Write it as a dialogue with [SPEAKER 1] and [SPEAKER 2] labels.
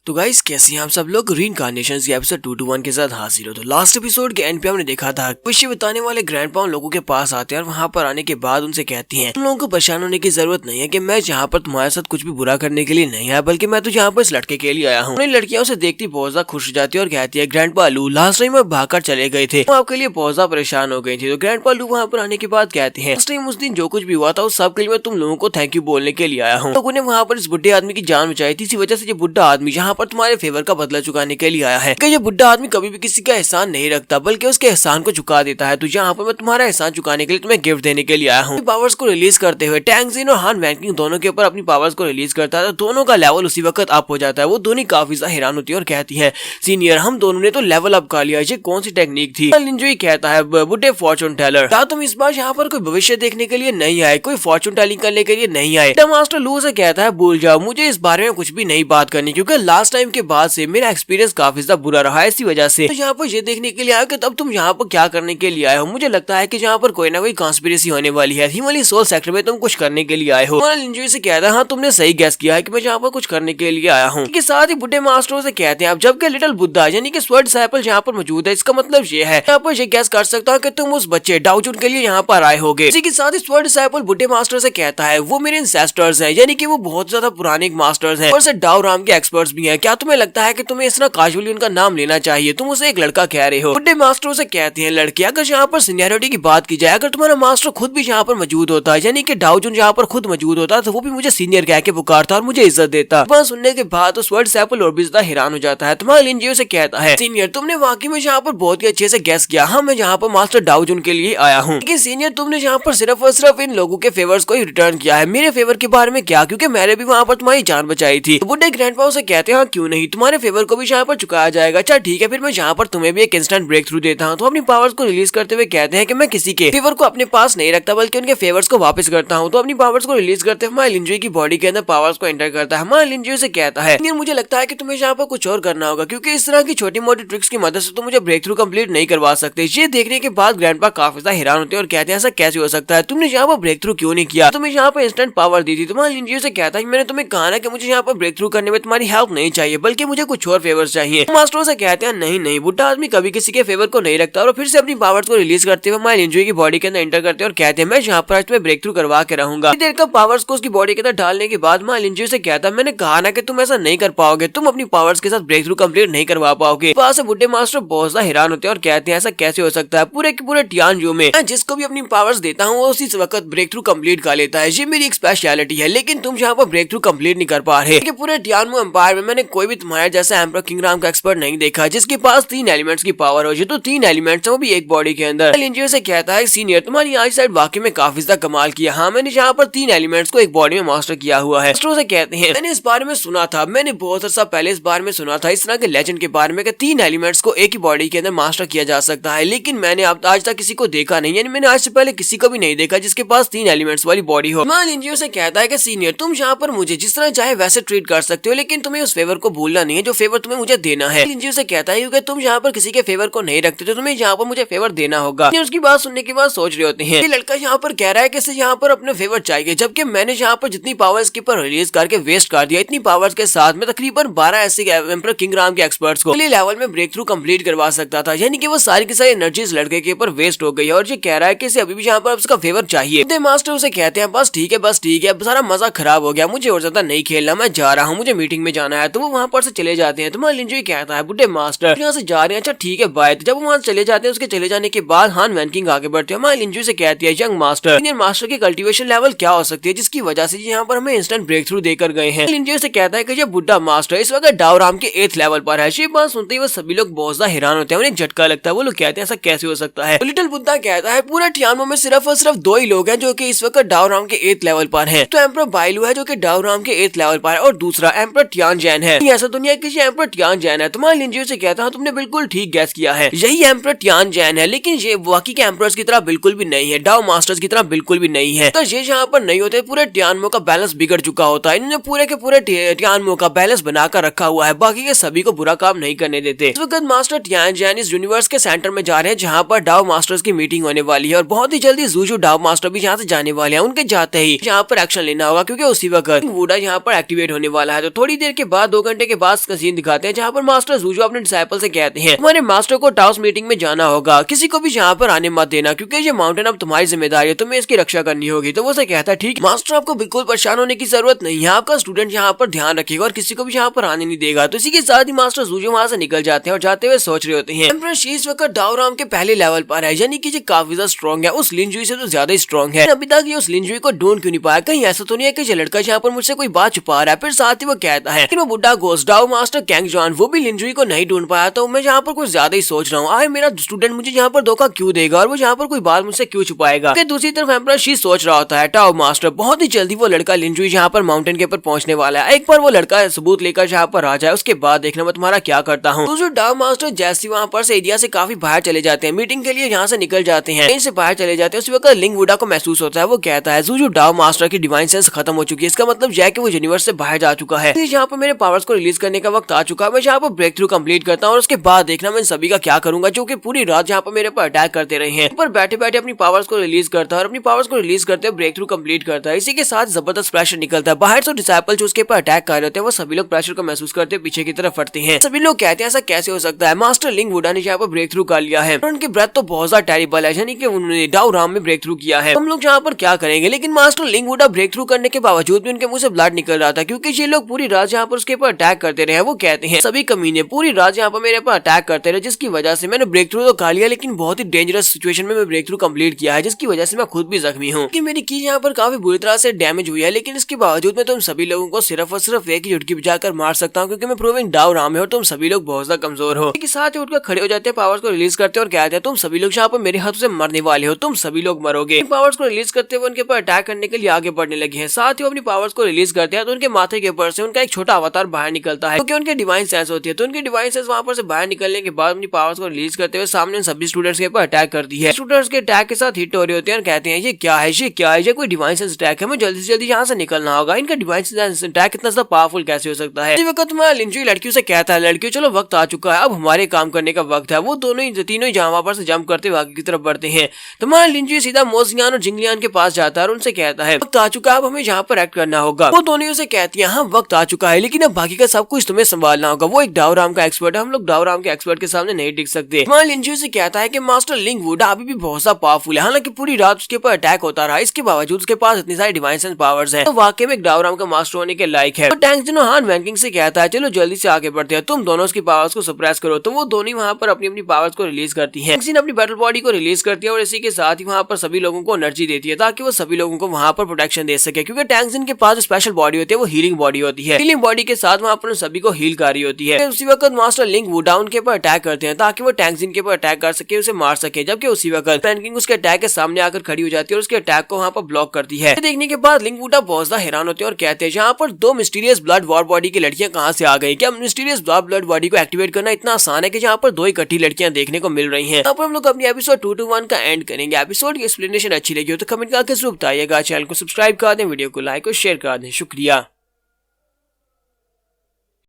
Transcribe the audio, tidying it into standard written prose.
[SPEAKER 1] तो गाइस कैसे हैं आप सब लोग। रीइंकार्नेशंस के एपिसोड 221 के साथ हाजिर हो। तो लास्ट एपिसोड के एंड पे हमने देखा था विषय बताने वाले ग्रैंडपा उन लोगों के पास आते हैं और वहां पर आने के बाद उनसे कहती हैं तुम लोगों को परेशान होने की जरूरत नहीं है कि मैं यहाँ पर तुम्हारे साथ कुछ भी बुरा करने के लिए नहीं आया, बल्कि मैं तो यहाँ पर इस लड़के के लिए आया हूँ। लड़कियां उसे देखती बहुत ज्यादा खुश हो जाती है और कहती है ग्रैंडपा लू लास्ट टाइम आप भागकर चले गए थे, वो आपके लिए बहुत ज्यादा परेशान हो गई थी। तो ग्रैंडपा लू वहाँ पर आने के बाद कहते हैं लास्ट टाइम उस दिन जो कुछ भी हुआ था उस सब के लिए मैं तुम लोगों को थैंक यू बोलने के लिए आया हूँ। लोगों ने वहाँ पर इस बुढ़े आदमी की जान बचाई थी, इसी वजह से ये बुढ़ा आदमी यहाँ पर तुम्हारे फेवर का बदला चुकाने के लिए आया है। कि ये बुढ़ा आदमी कभी भी किसी का एहसान नहीं रखता बल्कि उसके एहसान को चुका देता है। तो यहाँ पर मैं तुम्हारा एहसान चुकाने के लिए तुम्हें गिफ्ट देने के लिए आया हूँ। पावर्स को रिलीज करते हुए टैंग जिन और हान वैंकिंग दोनों के ऊपर अपनी पावर्स को रिलीज करता है तो दोनों का लेवल उसी वक्त अप हो जाता है। वो दोनों काफी ज्यादा हैरान होती है और कहती है सीनियर हम दोनों ने तो लेवल अप कर लिया, ये कौन सी टेक्निक थी। लिंजो कहता है बुढ़े फॉर्चून टेलर क्या तुम इस बार यहाँ पर कोई भविष्य देखने के लिए नहीं आए, कोई फॉर्चून टेलिंग करने के लिए नहीं आए। मास्टर लू से कहता है भूल जाओ, मुझे इस बारे में कुछ भी नहीं बात करनी क्योंकि लास्ट टाइम के बाद से मेरा एक्सपीरियंस काफी ज्यादा बुरा रहा है। इसी वजह से तो यहाँ पर ये देखने के लिए आया कि तब तुम यहाँ पर क्या करने के लिए आए हो। मुझे लगता है कि यहाँ पर कोई ना कोई कॉन्स्पिरेसी होने वाली है, हिमालय सोल सेक्टर में तुम कुछ करने के लिए आए हो। लिंजो से कहता है हाँ तुमने सही गैस किया है कि मैं यहाँ पर कुछ करने के लिए आया हूँ। के साथ ही बुढ़े मास्टरों से कहते हैं आप जबकि लिटिल बुद्धा यानी कि स्वर्ड डिसाइपल यहाँ पर मौजूद है, इसका मतलब ये है यहाँ पर ये गैस कर सकता हूँ कि तुम उस बच्चे डाउजून के लिए यहाँ पर आए होगे। इसी के साथ ही स्वर्ड डिसाइपल बुढ़े मास्टर से कहता है वो मेरे इंसेस्टर्स हैं, यानी कि वो बहुत ज्यादा पुराने मास्टर्स हैं और से डाउ राम के एक्सपर्ट्स भी हैं। क्या तुम्हें लगता है कि तुम्हें इस तरह कैजुअली उनका नाम लेना चाहिए, तुम उसे एक लड़का कह रहे हो। बुढ़े मास्टरों से कहते हैं लड़के अगर यहाँ पर सीनियरिटी की बात की जाए, अगर तुम्हारा मास्टर खुद भी यहाँ पर मौजूद होता है यानी कि डाउजून यहाँ पर खुद मौजूद होता तो वो भी मुझे सीनियर कह के पुकारता और मुझे इज्जत देता। वहाँ सुनने के बाद तो स्वर्ड डिसाइपल और भी ज्यादा हैरान हो जाता है। तुम्हारा लिंजियो से कहता है सीनियर तुमने वाकई में यहाँ पर बहुत ही अच्छे से गैस किया, हाँ मैं यहाँ पर मास्टर डाउजून के लिए आया हूँ। लेकिन सीनियर तुमने यहाँ पर सिर्फ और सिर्फ इन लोगों के फेवर्स को ही रिटर्न किया है, मेरे फेवर के बारे में क्या, क्योंकि मैंने भी वहाँ पर तुम्हारी जान बचाई थी। तो बुढ़े ग्रैंडपा से कहते हैं हाँ क्यों नहीं, तुम्हारे फेवर को भी यहाँ पर चुकाया जाएगा। अच्छा ठीक है फिर मैं यहाँ पर तुम्हें भी एक इंस्टेंट ब्रेक थ्रू देता हूँ। तो अपनी पावर्स को रिलीज करते हुए कहते हैं कि मैं किसी के फेवर को अपने पास नहीं रखता बल्कि उनके फेवर्स को वापस करता हूँ। तो अपनी पावर्स को रिलीज करते हुए हमारे लिंजो की बॉडी के अंदर पावर्स को एंटर करता है। हमारे लिंजो से कहता है मुझे लगता है कि तुम्हें यहाँ पर कुछ और करना होगा क्योंकि इस तरह की छोटी मोटी ट्रिक्स की मदद से तुम मुझे ब्रेक थ्रू कंप्लीट नहीं करवा सकते। ये देखने के बाद ग्रैंडपा काफी ज्यादा हैरान होते हैं और कहते हैं ऐसा कैसे हो सकता है, तुमने यहाँ पर ब्रेक थ्रू क्यों नहीं किया, तुम्हें यहाँ पर इंस्टेंट पावर दी थी। तुम्हारे लिंजो से कहता है मैंने तुम्हें कहा ना कि मुझे यहाँ पर ब्रेक थ्रू करने में तुम्हारी हेल्प नहीं चाहिए बल्कि मुझे कुछ और फेवर्स चाहिए। मास्टरों से कहते हैं नहीं नहीं बुढ़ा आदमी कभी किसी के फेवर को नहीं रखता और फिर से अपनी पावर्स को रिलीज करते हुए हमारे लिंजो की बॉडी के अंदर एंटर करते हैं और कहते हैं मैं यहाँ पर आज तुम्हें ब्रेक थ्रू करवा के रहूंगा। देर का पावर्स को उसकी बॉडी के अंदर डालने के बाद हमारे लिंजो से कहता है मैंने कहा ना कि तुम ऐसा नहीं कर पाओगे, तुम अपनी पावर्स के साथ ब्रेक थ्रू कंप्लीट नहीं करवा पाओगे। वहाँ से बुढ़े मास्टर बहुत ज्यादा हैरान होते हैं और कहते हैं ऐसा कैसे हो सकता है, पूरे के पूरे टियानजू में जिसको भी अपनी पावर्स देता हूँ वो उसी वक्त ब्रेक थ्रू कंप्लीट कर लेता है, ये मेरी एक स्पेशलिटी है। लेकिन तुम यहाँ पर ब्रेक थ्रू कंप्लीट नहीं कर पा रहे। पूरे टियानमू एम्पायर में मैंने कोई भी तुम्हारे जैसा एम्परर किंगराम का एक्सपर्ट नहीं देखा जिसके पास 3 एलिमेंट्स की पावर हो। ये तो 3 एलिमेंट्स है वो भी एक बॉडी के अंदर। लिंजियो से कहता है सीनियर तुम्हारी आई साइड वाकई में काफी ज्यादा कमाल किया, हाँ मैंने यहाँ पर 3 एलिमेंट्स को एक बॉडी में मास्टर किया हुआ है। से कहते हैं मैंने इस बारे में सुना था, मैंने बहुत अर्सा पहले इस बारे में सुना था इस तरह के लेजेंड के बारे में कि 3 एलिमेंट्स को एक ही बॉडी के अंदर मास्टर किया जा सकता है, लेकिन मैंने आज तक किसी को देखा नहीं, यानी मैंने आज से पहले किसी को भी नहीं देखा जिसके पास 3 एलिमेंट्स वाली बॉडी हो। लिंजियो से कहता है कि सीनियर तुम यहाँ पर मुझे जिस तरह चाहे वैसे ट्रीट कर सकते हो लेकिन तुम्हें उस फेवर को भूलना नहीं है जो फेवर तुम्हें मुझे देना है। लिंजियो से कहता है क्योंकि तुम यहाँ पर किसी के फेवर को नहीं रखते तो तुम्हें यहाँ पर मुझे फेवर देना होगा। उसकी बात सुनने के बाद सोच रहे होते हैं ये लड़का यहाँ पर कह रहा है कि इसे यहाँ पर अपने फेवर चाहिए, जबकि मैंने यहाँ पर जितनी पावर्स के ऊपर रिलीज करके वेस्ट कर दिया, इतनी पावर्स के साथ में तकरीबन 12 ऐसे एम्परर किंगराम के एक्सपर्ट्स को अगले लेवल में ब्रेक थ्रू कंप्लीट करवा सकता था, यानी कि वो सारी की सारी एनर्जी इस लड़के के ऊपर वेस्ट हो गई है और ये कह रहा है कि इसे अभी भी यहाँ पर उसका फेवर चाहिए। मास्टर उसे कहते हैं बस ठीक है अब सारा मजा खराब हो गया, मुझे और ज्यादा नहीं खेलना, मैं जा रहा हूँ, मुझे मीटिंग में जाना है। तो वो वहाँ पर से चले जाते हैं। तुम्हारा लिंजो कहता है बुढ़े मास्टर यहाँ से जा रहे हैं, अच्छा ठीक है बाय। जब वो वहाँ चले जाते हैं उसके चले जाने के बाद हान वैंकिंग आगे बढ़ते हैं। हमारे लिंजो से कहती है यंग मास्टर सीनियर मास्टर की कल्टीवेशन लेवल क्या हो सकती है जिसकी वजह से यहाँ पर हमें इंस्टेंट ब्रेक थ्रू देकर गए हैं। लिंजो से कहता है कि ये बुढ़ा मास्टर इस वक्त डाउराम के 8th लेवल पर है। ये बात सुनते ही वो सभी लोग बहुत ज्यादा हैरान होते हैं, उन्हें झटका लगता है। वो लोग कहते हैं ऐसा कैसे हो सकता है। लिटिल बुद्धा कहता है पूरा टियानमो में सिर्फ और सिर्फ 2 ही लोग हैं जो कि इस वक्त डाउराम के 8th लेवल पर हैं। तो एम्परर बाइलू है जो कि डाउराम के 8th लेवल पर है और दूसरा एम्परर टियानजैन है। ऐसा दुनिया किसी एम्परर टियानजैन है। तुम्हारे लिंजियो से कहता है तुमने बिल्कुल ठीक गैस किया है, यही एम्परर टियानजैन है, लेकिन ये बाकी के एम्परर्स की तरह बिल्कुल भी नहीं है, डाउ मास्टर्स की तरह बिल्कुल भी नहीं है। तो ये यहाँ पर नहीं होते, पूरे टियानमो का बैलेंस बिगड़ चुका होता है। इन्होंने पूरे के पूरे टियानमो का बैलेंस बनाकर रखा हुआ है, बाकी के सभी को बुरा काम नहीं करने देते। इस वक्त मास्टर टियानजैन इस यूनिवर्स के सेंटर में जा रहे हैं जहाँ पर डाउ मास्टर्स की मीटिंग होने वाली है और बहुत ही जल्दी जूजू डाउ मास्टर भी यहाँ से जाने वाले हैं। उनके जाते ही यहाँ पर एक्शन लेना होगा क्योंकि उसी वक्त वुडा यहाँ पर एक्टिवेट होने वाला है। तो थोड़ी देर के बाद 2 घंटे के बाद का सीन दिखाते हैं जहाँ पर मास्टर जूजो अपने डिसाइपल से कहते हैं हमारे मास्टर को टाउस मीटिंग में जाना होगा, किसी को भी यहाँ पर आने मत देना क्योंकि ये माउंटेन अब तुम्हारी जिम्मेदारी है, तुम्हें इसकी रक्षा करनी होगी। तो वो से कहता है ठीक मास्टर, आपको बिल्कुल परेशान होने की जरूरत नहीं है, आपका स्टूडेंट यहाँ पर ध्यान रखेगा और किसी को भी यहाँ पर आने नहीं देगा। तो इसी के साथ ही मास्टर जूजो वहाँ से निकल जाते हैं और जाते हुए सोच रहे होते हैं एम्परर शी इस वक्त दाओराम के पहले लेवल पर है, यानी कि ये काफी ज्यादा स्ट्रॉन्ग है, उस लिनजुई से तो ज्यादा स्ट्रॉन्ग है। अभी तक ये उस लिनजुई को ढूंढ क्यों नहीं पाया, कहीं ऐसा तो नहीं है कि ये लड़का यहाँ पर मुझसे कोई बात छुपा रहा है। फिर साथ ही वो कहता है वो बुढ़ा ghost Dao master Kang John वो भी लिनजुई को नहीं ढूंढ पाया, तो मैं यहाँ पर कुछ ज्यादा ही सोच रहा हूँ आए मेरा स्टूडेंट मुझे यहाँ पर धोखा क्यों देगा और वो यहाँ पर कोई बात मुझसे क्यों छुपाएगा। दूसरी तरफ एम्परर शी सोच रहा होता है टाओ मास्टर बहुत ही जल्दी वो लड़का लिनजुई यहाँ पर माउंटेन के ऊपर पहुंचने वाला है, एक बार वो लड़का सबूत लेकर यहाँ पर आ जाए उसके बाद देखना मैं तुम्हारा क्या करता हूँ। तो टाओ मास्टर जैसे वहाँ पर से एरिया से काफी बाहर चले जाते हैं, मीटिंग के लिए यहाँ से निकल जाते हैं, कहीं से बाहर चले जाते हैं। उस वक्त लिंग वुडा को महसूस होता है, वो कहता है जूजो डाओ मास्टर की डिवाइन सेंस खत्म हो चुकी है, इसका मतलब यह है कि वो यूनिवर्स से बाहर जा चुका है, यहाँ पर मेरे पावर्स को रिलीज करने का वक्त आ चुका है। मैं यहाँ पर ब्रेक थ्रू कंप्लीट करता हूँ और उसके बाद देखना मैं सभी का क्या करूंगा जो कि पूरी रात यहाँ पर मेरे पर अटैक करते रहे हैं। पर बैठे बैठे अपनी पावर्स को रिलीज करता है और अपनी पावर्स को रिलीज करते हुए ब्रेक थ्रू कंप्लीट करता है। इसी के साथ जबरदस्त प्रेशर निकलता है बाहर से, डिसाइपल जो उसके ऊपर अटैक कर रहे थे वो सभी लोग प्रेशर को महसूस करते हुए पीछे की तरफ हटते हैं। सभी लोग कहते हैं ऐसा कैसे हो सकता है, मास्टर लिंग वुडा ने यहाँ पर ब्रेक थ्रू कर लिया है, उनकी ब्रेथ तो बहुत ज्यादा टेरिबल है, यानी कि उन्होंने दाओराम में ब्रेक थ्रू किया है, हम लोग यहाँ पर क्या करेंगे। लेकिन मास्टर लिंग वुडा ब्रेक थ्रू करने के बावजूद भी उनके मुंह से ब्लड निकल रहा था क्योंकि ये लोग पूरी रात यहाँ पर उसके ऊपर अटैक करते रहे। वो कहते हैं सभी कमीने पूरी रात यहाँ पर मेरे पर अटैक करते रहे जिसकी वजह से मैंने ब्रेक थ्रू तो कर लिया लेकिन बहुत ही डेंजरस सिचुएशन में मैं ब्रेक थ्रू कंप्लीट किया है जिसकी वजह से मैं खुद भी जख्मी हूँ कि मेरी की यहाँ पर काफी बुरी तरह से डैमेज हुई है, लेकिन इसके बावजूद मैं तुम सभी लोगों को सिर्फ और सिर्फ एक ही झुटकी बजाकर मार सकता हूँ क्योंकि मैं प्रूविंग दाओराम है और तुम सभी लोग बहुत ज्यादा कमजोर हो। इसके साथ ही उठकर खड़े हो जाते हैं, पावर्स को रिलीज करते हैं और कहते हैं तुम सभी लोग यहाँ पर मेरे हाथों से मरने वाले हो, तुम सभी लोग मरोगे। पावर्स को रिलीज करते हुए उनके ऊपर अटैक करने के लिए आगे बढ़ने लगे हैं। साथ ही वो अपनी पावर्स को रिलीज करते हैं तो उनके माथे के ऊपर से उनका एक छोटा अवतार बाहर निकलता है क्योंकि उनके डिवाइन सेंस होती है। तो उनकी डिवाइन सेंस वहां पर से बाहर निकलने के बाद अपनी पावर्स को रिलीज करते हुए सामने सभी स्टूडेंट्स के ऊपर अटैक करती है। स्टूडेंट्स के अटैक के साथ हिट हो रहे होते हैं और कहते हैं ये क्या है, ये क्या है, ये कोई डिवाइन सेंस अटैक है, हमें जल्दी से जल्दी यहाँ से निकलना होगा। इनका डिवाइन सेंस अटैक इतना ज्यादा पावरफुल कैसे हो सकता है। इसी वक्त तुम्हारा लिनजुई लड़कियों से कहता है लड़कियों चलो वक्त आ चुका है, अब हमारे काम करने का वक्त है। वो दोनों ही तीनों ही जहाँ पर से जंप करते हुए आगे की तरफ बढ़ते हैं। तुम्हारा लिनजुई सीधा मोजियान और जिंगलियान के पास जाता है और उनसे कहता है वक्त आ चुका है, अब हमें यहाँ पर एक्ट करना होगा। वो दोनों से कहती है हाँ वक्त आ चुका है लेकिन अब बाकी का सब कुछ तुम्हें संभालना होगा। वो एक दाओराम का एक्सपर्ट है, हम लोग दाओराम के एक्सपर्ट के सामने नहीं टिक सकते। तुम्हारा लिनजुई से कहता है कि मास्टर लिंग वुडा अभी भी बहुत सा पावरफुल है, हालांकि पूरी रात उसके ऊपर अटैक होता रहा, इसके बावजूद उसके पास इतनी सारी डिवाइन सेंस पावर्स हैं, तो वाकई में एक दाओराम का मास्टर होने के लायक है। तो टैंक जिनो हान वैंकिंग से कहता है चलो जल्दी से आगे बढ़ते हैं, तुम दोनों उसकी पावर्स को सप्रेस करो। तो वो दोनों वहाँ पर अपनी अपनी पावर्स को रिलीज करती है, अपनी बैटल बॉडी को रिलीज करती है और इसी के साथ ही वहाँ पर सभी लोगों को एनर्जी देती है ताकि वो सभी लोगों को वहाँ पर प्रोटेक्शन दे सके क्योंकि टैंक्सिन के पास स्पेशल बॉडी होती है, वो हीलिंग बॉडी होती है, हीलिंग बॉडी के साथ वहाँ पर सभी को हील कर रही होती है। उसी वक्त मास्टर लिंग वुडा उनके ऊपर अटैक करते हैं ताकि वो टैंक्सिन के ऊपर अटैक कर सके, उसे मार सके, जबकि उसी वक्त टैंकिंग उसके अटैक के सामने आकर खड़ी हो जाती है और उसके अटैक को वहाँ पर ब्लॉक करती है। देखने के बाद लिंग वुडा बहुत ज्यादा हैरान होते हैं और कहते हैं यहाँ पर दो मिस्टीरियस ब्लड वॉर बॉडी की लड़कियां कहाँ से आ गई, क्या मिस्टीरियस ब्लड बॉडी को एक्टिवेट करना इतना आसान है कि यहाँ पर दो इकट्ठी लड़कियां देखने को मिल रही हैं। यहाँ पर हम लोग अपनी एपिसोड 221 का एंड करेंगे। एपिसोड की एक्सप्लेनेशन अच्छी लगी हो तो कमेंट करके जरूर बताइएगा, चैनल को सब्सक्राइब कर दें, वीडियो को लाइक और शेयर कर दें। शुक्रिया।